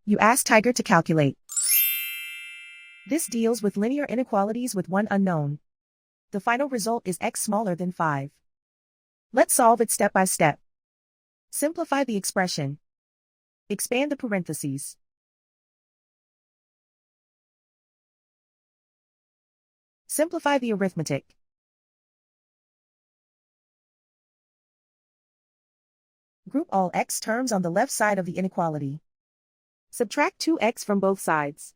You ask Tiger to calculate. This deals with linear inequalities with one unknown. The final result is x smaller than 5. Let's solve it step by step. Simplify the expression. Expand the parentheses. Simplify the arithmetic. Group all x terms on the left side of the inequality. Subtract 2x from both sides.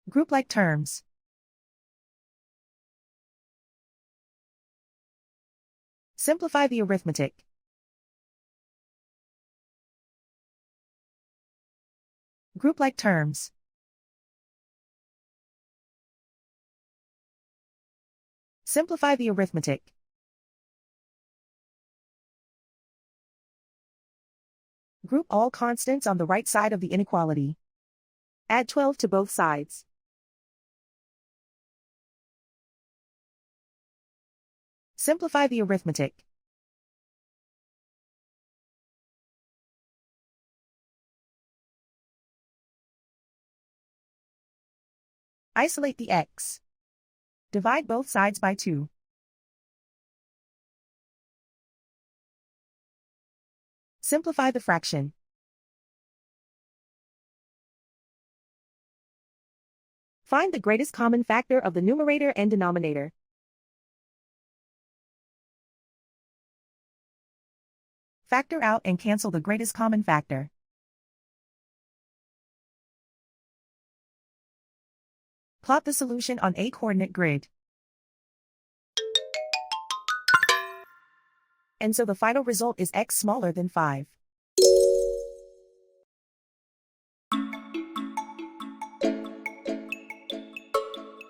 Group like terms. Simplify the arithmetic. Group like terms. Simplify the arithmetic. Group all constants on the right side of the inequality. Add 12 to both sides. Simplify the arithmetic. Isolate the x. Divide both sides by 2. Simplify the fraction. Find the greatest common factor of the numerator and denominator. Factor out and cancel the greatest common factor. Plot the solution on a coordinate grid. And so the final result is x smaller than 5.